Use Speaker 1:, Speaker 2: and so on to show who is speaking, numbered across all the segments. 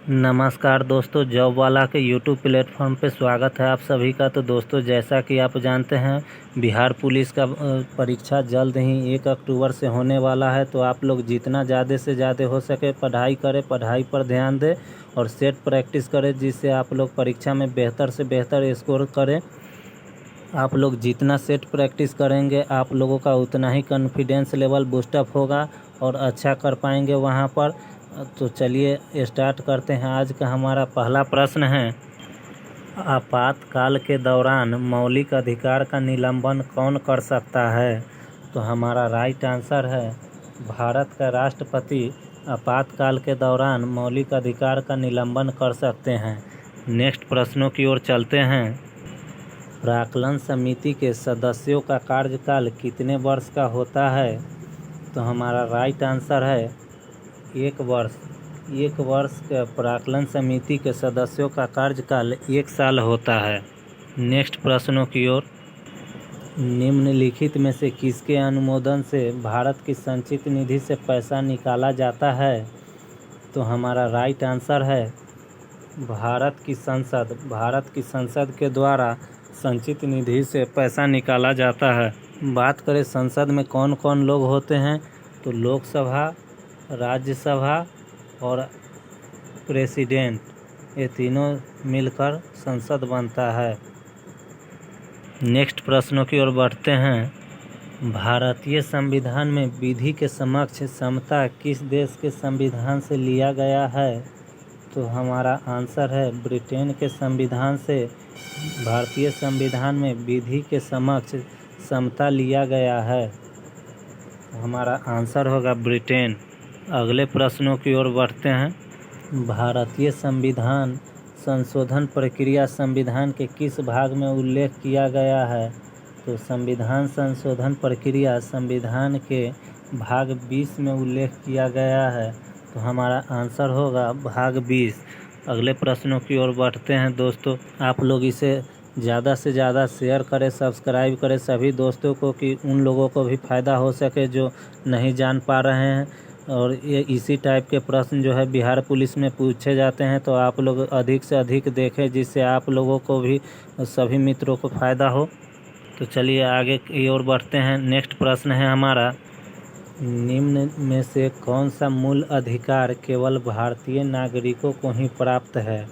Speaker 1: नमस्कार दोस्तों, जॉब वाला के यूट्यूब प्लेटफॉर्म पे स्वागत है आप सभी का। तो दोस्तों, जैसा कि आप जानते हैं, बिहार पुलिस का परीक्षा जल्द ही 1 अक्टूबर से होने वाला है। तो आप लोग जितना ज़्यादा से ज़्यादा हो सके पढ़ाई करें, पढ़ाई पर ध्यान दें और सेट प्रैक्टिस करें, जिससे आप लोग परीक्षा में बेहतर से बेहतर स्कोर करें। आप लोग जितना सेट प्रैक्टिस करेंगे, आप लोगों का उतना ही कॉन्फिडेंस लेवल बूस्टअप होगा और अच्छा कर पाएंगे वहाँ पर। तो चलिए स्टार्ट करते हैं। आज का हमारा पहला प्रश्न है, आपातकाल के दौरान मौलिक अधिकार का निलंबन कौन कर सकता है? तो हमारा राइट आंसर है, भारत का राष्ट्रपति आपातकाल के दौरान मौलिक अधिकार का निलंबन कर सकते हैं। नेक्स्ट प्रश्नों की ओर चलते हैं। प्राक्कलन समिति के सदस्यों का कार्यकाल कितने वर्ष का होता है? तो हमारा राइट आंसर है 1 वर्ष। 1 वर्ष के प्राक्कलन समिति के सदस्यों का कार्यकाल 1 साल होता है। नेक्स्ट प्रश्नों की ओर, निम्नलिखित में से किसके अनुमोदन से भारत की संचित निधि से पैसा निकाला जाता है? तो हमारा राइट आंसर है, भारत की संसद के द्वारा संचित निधि से पैसा निकाला जाता है। बात करें संसद में कौन कौन लोग होते हैं, तो लोकसभा, राज्यसभा और प्रेसिडेंट, ये तीनों मिलकर संसद बनता है। नेक्स्ट प्रश्नों की ओर बढ़ते हैं। भारतीय संविधान में विधि के समक्ष समता किस देश के संविधान से लिया गया है? तो हमारा आंसर है, ब्रिटेन के संविधान से भारतीय संविधान में विधि के समक्ष समता लिया गया है। हमारा आंसर होगा ब्रिटेन। अगले प्रश्नों की ओर बढ़ते हैं। भारतीय संविधान संशोधन प्रक्रिया संविधान के किस भाग में उल्लेख किया गया है? तो संविधान संशोधन प्रक्रिया संविधान के भाग 20 में उल्लेख किया गया है। तो हमारा आंसर होगा भाग 20। अगले प्रश्नों की ओर बढ़ते हैं। दोस्तों, आप लोग इसे ज़्यादा से ज़्यादा शेयर करें, सब्सक्राइब करें सभी दोस्तों को, कि उन लोगों को भी फ़ायदा हो सके जो नहीं जान पा रहे हैं। और ये इसी टाइप के प्रश्न जो है बिहार पुलिस में पूछे जाते हैं, तो आप लोग अधिक से अधिक देखें, जिससे आप लोगों को भी, सभी मित्रों को फ़ायदा हो। तो चलिए आगे की ओर बढ़ते हैं। नेक्स्ट प्रश्न है हमारा, निम्न में से कौन सा मूल अधिकार केवल भारतीय नागरिकों को ही प्राप्त है?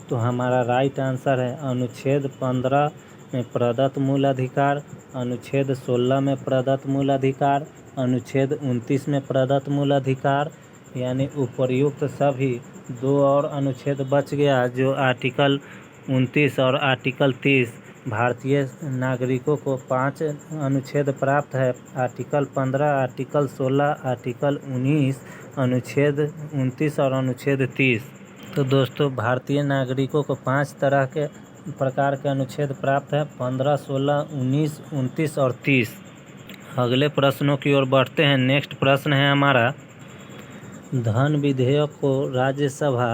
Speaker 1: तो हमारा राइट आंसर है, अनुच्छेद 15 में प्रदत्त मूल अधिकार, अनुच्छेद 16 में प्रदत्त मूल अधिकार, अनुच्छेद 29 में प्रदत्त मूल अधिकार, यानी उपर्युक्त सभी 2 और अनुच्छेद बच गया, जो आर्टिकल 29 और आर्टिकल 30। भारतीय नागरिकों को 5 अनुच्छेद प्राप्त है, आर्टिकल 15, आर्टिकल 16, आर्टिकल 19, अनुच्छेद 29 और अनुच्छेद 30। तो दोस्तों, भारतीय नागरिकों को 5 तरह के प्रकार के अनुच्छेद प्राप्त है, 15, 16, 19, 29 और 30। अगले प्रश्नों की ओर बढ़ते हैं। नेक्स्ट प्रश्न है हमारा, धन विधेयक को राज्यसभा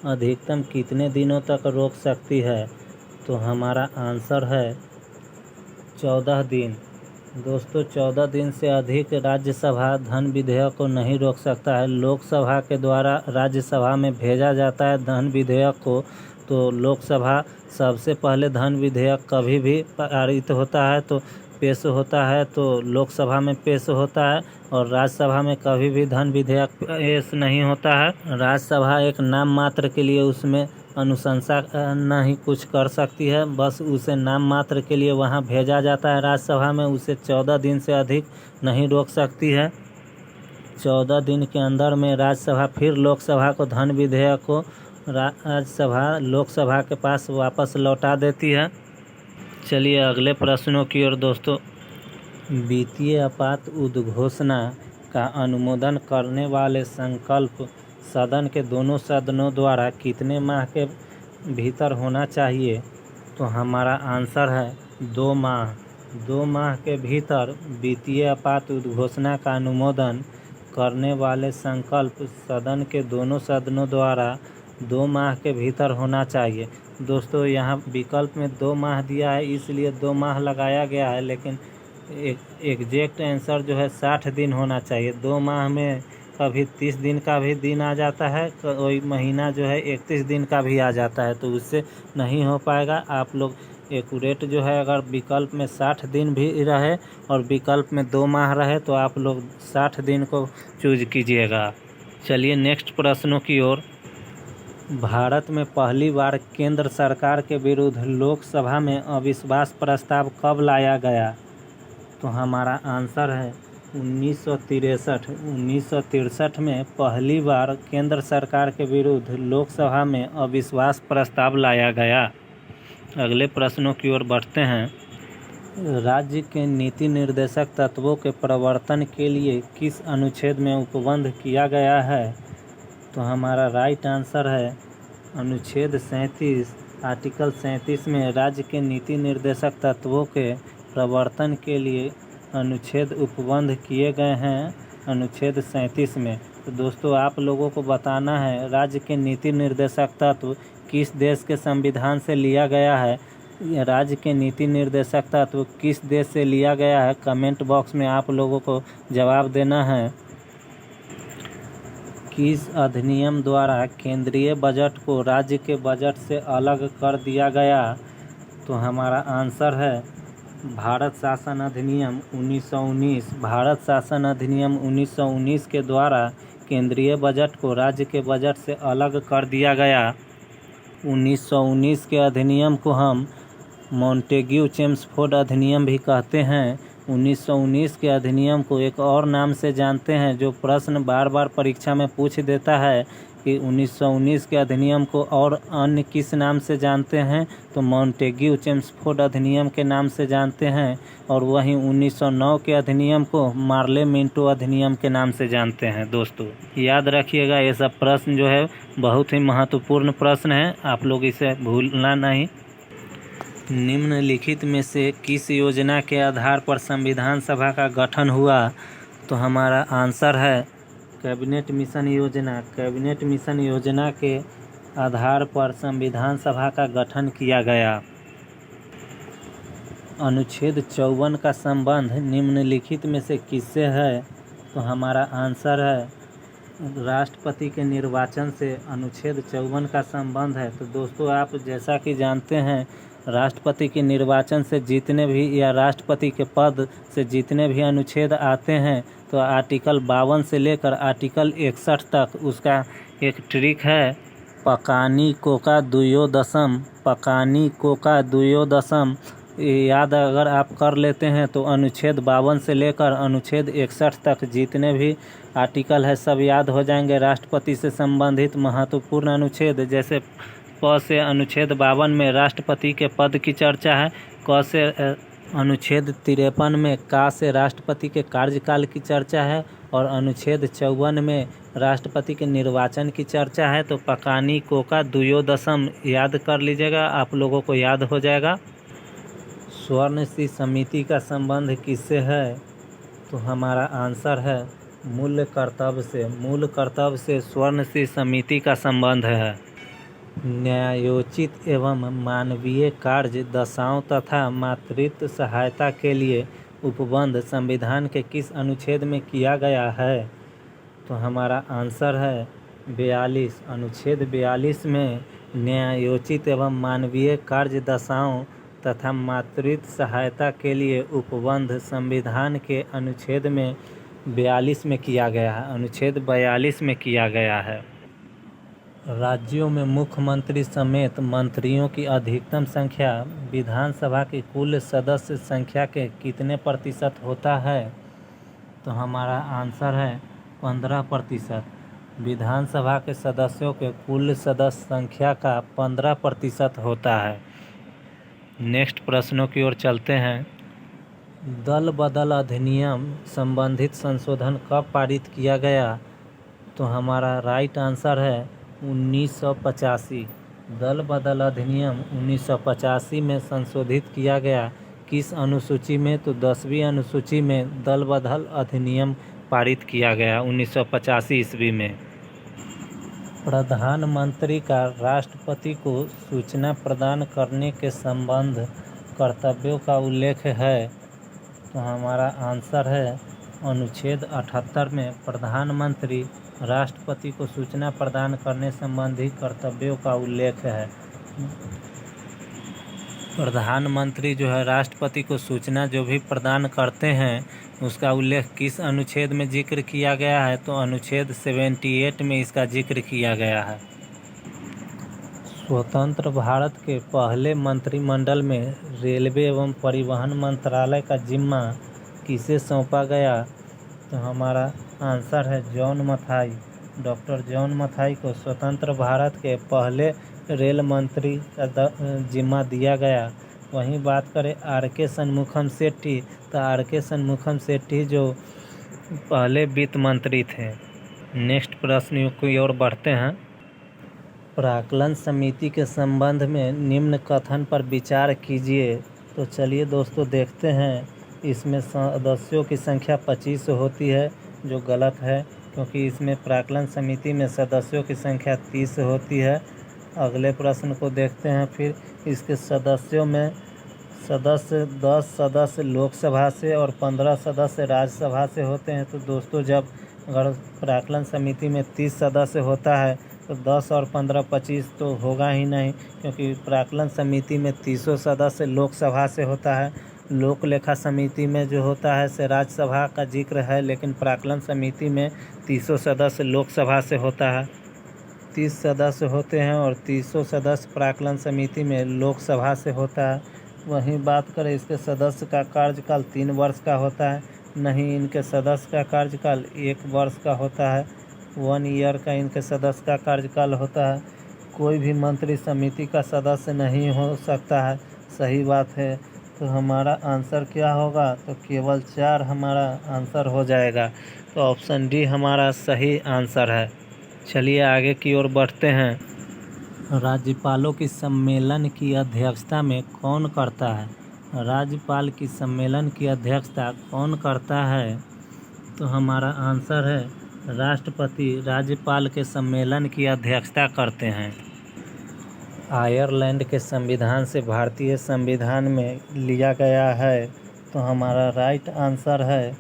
Speaker 1: अधिकतम कितने दिनों तक रोक सकती है? तो हमारा आंसर है 14 दिन। दोस्तों, 14 दिन से अधिक राज्यसभा धन विधेयक को नहीं रोक सकता है। लोकसभा के द्वारा राज्यसभा में भेजा जाता है धन विधेयक को। तो लोकसभा सबसे पहले धन विधेयक कभी भी पारित होता है तो पेश होता है, तो लोकसभा में पेश होता है, और राज्यसभा में कभी भी धन विधेयक पेश नहीं होता है। राज्यसभा एक नाम मात्र के लिए उसमें अनुशंसा नहीं कुछ कर सकती है, बस उसे नाम मात्र के लिए वहां भेजा जाता है राज्यसभा में। उसे 14 दिन से अधिक नहीं रोक सकती है। 14 दिन के अंदर में राज्यसभा फिर लोकसभा को धन विधेयक को राज्यसभा लोकसभा के पास वापस लौटा देती है। चलिए अगले प्रश्नों की ओर। दोस्तों, वित्तीय आपात उद्घोषणा का अनुमोदन करने वाले संकल्प सदन के दोनों सदनों द्वारा कितने माह के भीतर होना चाहिए? तो हमारा आंसर है 2 माह। 2 माह के भीतर वित्तीय आपात उद्घोषणा का अनुमोदन करने वाले संकल्प सदन के दोनों सदनों द्वारा 2 माह के भीतर होना चाहिए। दोस्तों, यहाँ विकल्प में 2 माह दिया है, इसलिए 2 माह लगाया गया है, लेकिन एग्जैक्ट आंसर जो है 60 दिन होना चाहिए। 2 माह में कभी 30 दिन का भी दिन आ जाता है, कोई महीना जो है 31 दिन का भी आ जाता है, तो उससे नहीं हो पाएगा। आप लोग एक्यूरेट जो है, अगर विकल्प में 60 दिन भी रहे और विकल्प में 2 माह रहे तो आप लोग 60 दिन को चूज कीजिएगा। चलिए नेक्स्ट प्रश्नों की ओर। भारत में पहली बार केंद्र सरकार के विरुद्ध लोकसभा में अविश्वास प्रस्ताव कब लाया गया? तो हमारा आंसर है 1963। 1963 में पहली बार केंद्र सरकार के विरुद्ध लोकसभा में अविश्वास प्रस्ताव लाया गया। अगले प्रश्नों की ओर बढ़ते हैं। राज्य के नीति निर्देशक तत्वों के प्रवर्तन के लिए किस अनुच्छेद में उपबंध किया गया है? तो हमारा राइट आंसर है अनुच्छेद 37। आर्टिकल 37 में राज्य के नीति निर्देशक तत्वों के प्रवर्तन के लिए अनुच्छेद उपबंध किए गए हैं अनुच्छेद 37 में। तो दोस्तों आप लोगों को बताना है राज्य के नीति निर्देशक तत्व किस देश के संविधान से लिया गया है। राज्य के नीति निर्देशक तत्व किस देश से लिया गया है, कमेंट बॉक्स में आप लोगों को जवाब देना है। किस अधिनियम द्वारा केंद्रीय बजट को राज्य के बजट से अलग कर दिया गया? तो हमारा आंसर है भारत शासन अधिनियम 1919। भारत शासन अधिनियम 1919 के द्वारा केंद्रीय बजट को राज्य के बजट से अलग कर दिया गया। 1919 के अधिनियम को हम मॉन्टेग्यू चेम्सफोर्ड अधिनियम भी कहते हैं। 1919 के अधिनियम को एक और नाम से जानते हैं, जो प्रश्न बार बार परीक्षा में पूछ देता है कि 1919 के अधिनियम को और अन्य किस नाम से जानते हैं, तो मॉन्टेग्यू चेम्सफोर्ड अधिनियम के नाम से जानते हैं। और वहीं 1909 के अधिनियम को मार्ले मिंटो अधिनियम के नाम से जानते हैं। दोस्तों याद रखिएगा, ये सब प्रश्न जो है बहुत ही महत्वपूर्ण प्रश्न है, आप लोग इसे भूलना नहीं। निम्नलिखित में से किस योजना के आधार पर संविधान सभा का गठन हुआ? तो हमारा आंसर है कैबिनेट मिशन योजना। कैबिनेट मिशन योजना के आधार पर संविधान सभा का गठन किया गया। अनुच्छेद 54 का संबंध निम्नलिखित में से किससे है? तो हमारा आंसर है राष्ट्रपति के निर्वाचन से अनुच्छेद 54 का संबंध है। तो दोस्तों आप जैसा कि जानते हैं, राष्ट्रपति के निर्वाचन से जितने भी या राष्ट्रपति के पद से जितने भी अनुच्छेद आते हैं, तो आर्टिकल 52 से लेकर आर्टिकल 61 तक उसका एक ट्रिक है, पकानी कोका दुयोदशम। पकानी कोका दुयोदशम याद अगर आप कर लेते हैं तो अनुच्छेद 52 से लेकर अनुच्छेद 61 तक जितने भी आर्टिकल है सब याद हो जाएंगे। राष्ट्रपति से संबंधित महत्वपूर्ण अनुच्छेद, जैसे प से अनुच्छेद 52 में राष्ट्रपति के पद की चर्चा है, क से अनुच्छेद 53 में का से राष्ट्रपति के कार्यकाल की चर्चा है, और अनुच्छेद 54 में राष्ट्रपति के निर्वाचन की चर्चा है। तो पकानी कोका दुयोदशम याद कर लीजिएगा, आप लोगों को याद हो जाएगा। स्वर्ण सिंह समिति का संबंध किससे है? तो हमारा आंसर है मूल कर्तव्य से। मूल कर्तव्य से स्वर्ण सिंह समिति का संबंध है। न्यायोचित एवं मानवीय कार्य दशाओं तथा मातृत्व सहायता के लिए उपबंध संविधान के किस अनुच्छेद में किया गया है? तो हमारा आंसर है 42। अनुच्छेद 42 में न्यायोचित एवं मानवीय कार्य दशाओं तथा मातृत्व सहायता के लिए उपबंध संविधान के अनुच्छेद में 42 में किया गया है। अनुच्छेद 42 में किया गया है। राज्यों में मुख्यमंत्री समेत मंत्रियों की अधिकतम संख्या विधानसभा की कुल सदस्य संख्या के कितने प्रतिशत होता है? तो हमारा आंसर है 15%। विधानसभा के सदस्यों के कुल सदस्य संख्या का 15% होता है। नेक्स्ट प्रश्नों की ओर चलते हैं। दल बदल अधिनियम संबंधित संशोधन कब पारित किया गया? तो हमारा राइट आंसर है 1985। दल बदल अधिनियम 1985 में संशोधित किया गया। किस अनुसूची में? तो 10वीं अनुसूची में दल बदल अधिनियम पारित किया गया 1985 ईस्वी में। प्रधानमंत्री का राष्ट्रपति को सूचना प्रदान करने के संबंध कर्तव्यों का उल्लेख है। तो हमारा आंसर है अनुच्छेद 78 में प्रधानमंत्री राष्ट्रपति को सूचना प्रदान करने संबंधी कर्तव्यों का उल्लेख है। प्रधानमंत्री जो है राष्ट्रपति को सूचना जो भी प्रदान करते हैं उसका उल्लेख किस अनुच्छेद में जिक्र किया गया है, तो अनुच्छेद 78 में इसका जिक्र किया गया है। स्वतंत्र भारत के पहले मंत्रिमंडल में रेलवे एवं परिवहन मंत्रालय का जिम्मा किसे सौंपा गया, तो हमारा आंसर है John Mathai. Doctor John Mathai को स्वतंत्र भारत के पहले रेल मंत्री का जिम्मा दिया गया। वहीं बात करें आर.के. शनमुखम शेट्टी, तो आर.के. शनमुखम शेट्टी जो पहले वित्त मंत्री थे। नेक्स्ट प्रश्न की ओर बढ़ते हैं। प्राक्कलन समिति के संबंध में निम्न कथन पर विचार कीजिए। तो चलिए दोस्तों देखते हैं। इसमें सदस्यों की संख्या 25 होती है, जो गलत है, क्योंकि इसमें प्राक्कलन समिति में सदस्यों की संख्या 30 होती है। अगले प्रश्न को देखते हैं। फिर इसके सदस्यों में 10 सदस्य लोकसभा से और 15 सदस्य राज्यसभा से होते हैं। तो दोस्तों जब अगर प्राक्कलन समिति में 30 सदस्य होता है तो 10 और 15 25 तो होगा ही नहीं, क्योंकि प्राक्कलन समिति में 30 सदस्य लोकसभा से होता है। लोक लेखा समिति में जो होता है से राज्यसभा का जिक्र है, लेकिन प्राक्कलन समिति में 30 सदस्य लोकसभा से होता है। 30 सदस्य होते हैं और 30 सदस्य प्राक्कलन समिति में लोकसभा से होता है। वहीं बात करें इसके सदस्य का कार्यकाल 3 वर्ष का होता है, नहीं, इनके सदस्य का कार्यकाल 1 वर्ष का होता है। 1 ईयर का इनके सदस्य का कार्यकाल होता है। कोई भी मंत्री समिति का सदस्य नहीं हो सकता है। सही बात है। तो हमारा आंसर क्या होगा, तो केवल 4 हमारा आंसर हो जाएगा। तो ऑप्शन डी हमारा सही आंसर है। चलिए आगे की ओर बढ़ते हैं। राज्यपालों की सम्मेलन की अध्यक्षता में कौन करता है? राज्यपाल की सम्मेलन की अध्यक्षता कौन करता है? तो हमारा आंसर है राष्ट्रपति राज्यपाल के सम्मेलन की अध्यक्षता करते हैं। आयरलैंड के संविधान से भारतीय संविधान में लिया गया है। तो हमारा राइट आंसर है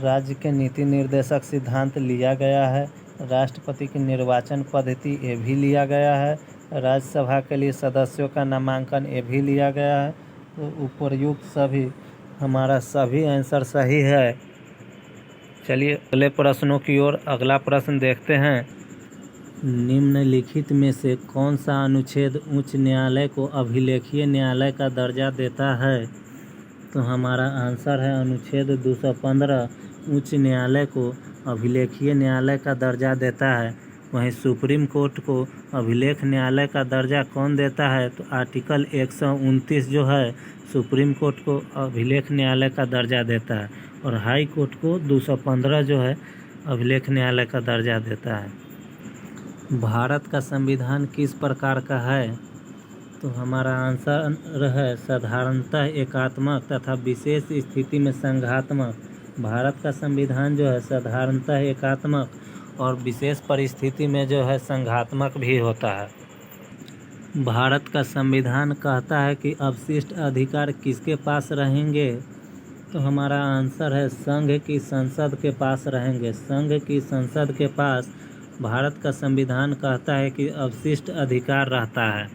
Speaker 1: राज्य के नीति निर्देशक सिद्धांत लिया गया है। राष्ट्रपति की निर्वाचन पद्धति ये भी लिया गया है। राज्यसभा के लिए सदस्यों का नामांकन ये भी लिया गया है। तो उपर्युक्त सभी हमारा सभी आंसर सही है। चलिए अगले प्रश्नों की ओर अगला प्रश्न देखते हैं। निम्नलिखित में से कौन सा अनुच्छेद उच्च न्यायालय को अभिलेखीय न्यायालय का दर्जा देता है? तो हमारा आंसर है अनुच्छेद 215 उच्च न्यायालय को अभिलेखीय न्यायालय का दर्जा देता है। वहीं सुप्रीम कोर्ट को अभिलेख न्यायालय का दर्जा कौन देता है? तो आर्टिकल 129 जो है सुप्रीम कोर्ट को अभिलेख न्यायालय का दर्जा देता है, और हाई कोर्ट को 215 जो है अभिलेख न्यायालय का दर्जा देता है। भारत का संविधान किस प्रकार का है? तो हमारा आंसर है साधारणतः एकात्मक तथा विशेष स्थिति में संघात्मक। भारत का संविधान जो है साधारणतः एकात्मक और विशेष परिस्थिति में जो है संघात्मक भी होता है। भारत का संविधान कहता है कि अवशिष्ट अधिकार किसके पास रहेंगे? तो हमारा आंसर है संघ की संसद के पास रहेंगे। संघ की संसद के पास भारत का संविधान कहता है कि अवशिष्ट अधिकार रहता है।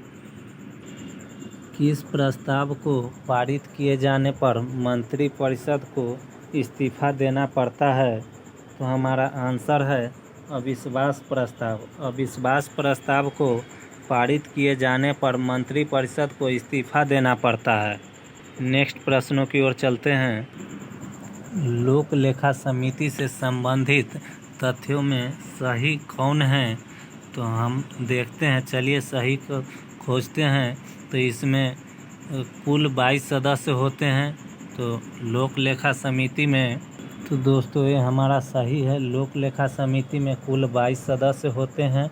Speaker 1: किस प्रस्ताव को पारित किए जाने पर मंत्रिपरिषद को इस्तीफा देना पड़ता है? तो हमारा आंसर है अविश्वास प्रस्ताव। अविश्वास प्रस्ताव को पारित किए जाने पर मंत्रिपरिषद को इस्तीफा देना पड़ता है। नेक्स्ट प्रश्नों की ओर चलते हैं। लोक लेखा समिति से संबंधित तथ्यों में सही कौन है? तो हम देखते हैं, चलिए सही को खोजते हैं। तो इसमें कुल 22 सदस्य होते हैं। तो लोक लेखा समिति में, तो दोस्तों ये हमारा सही है। लोक लेखा समिति में कुल 22 सदस्य होते हैं,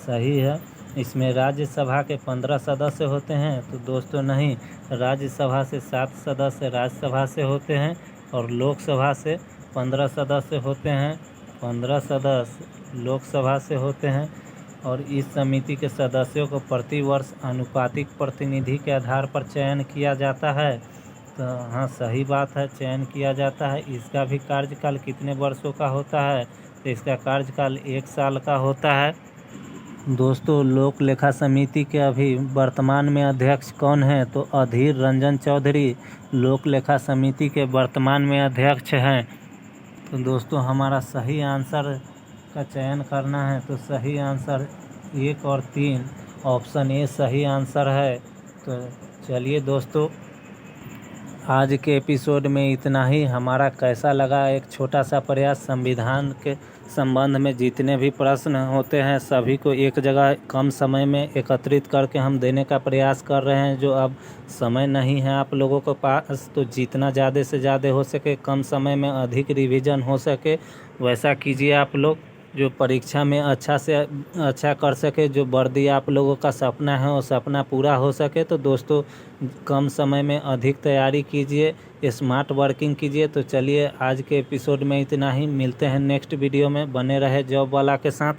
Speaker 1: सही है। इसमें राज्यसभा के 15 सदस्य होते हैं। तो दोस्तों नहीं, राज्यसभा से 7 सदस्य राज्यसभा से होते हैं और लोकसभा से 15 सदस्य होते हैं। 15 सदस्य लोकसभा से होते हैं। और इस समिति के सदस्यों को प्रतिवर्ष आनुपातिक प्रतिनिधि के आधार पर चयन किया जाता है। तो हाँ, सही बात है, चयन किया जाता है। इसका भी कार्यकाल कितने वर्षों का होता है? तो इसका कार्यकाल 1 साल का होता है। दोस्तों, लोक लेखा समिति के अभी वर्तमान में अध्यक्ष कौन है? तो अधीर रंजन चौधरी लोक लेखा समिति के वर्तमान में अध्यक्ष हैं। तो दोस्तों, हमारा सही आंसर का चयन करना है। तो सही आंसर 1 और 3, ऑप्शन ए सही आंसर है। तो चलिए दोस्तों, आज के एपिसोड में इतना ही। हमारा कैसा लगा एक छोटा सा प्रयास, संविधान के संबंध में जितने भी प्रश्न होते हैं सभी को एक जगह कम समय में एकत्रित करके हम देने का प्रयास कर रहे हैं। जो अब समय नहीं है आप लोगों के पास, तो जितना ज़्यादा से ज़्यादा हो सके, कम समय में अधिक रिवीजन हो सके, वैसा कीजिए आप लोग, जो परीक्षा में अच्छा से अच्छा कर सके। जो वर्दी आप लोगों का सपना है वो सपना पूरा हो सके। तो दोस्तों, कम समय में अधिक तैयारी कीजिए, स्मार्ट वर्किंग कीजिए। तो चलिए, आज के एपिसोड में इतना ही। मिलते हैं नेक्स्ट वीडियो में। बने रहे जॉब वाला के साथ।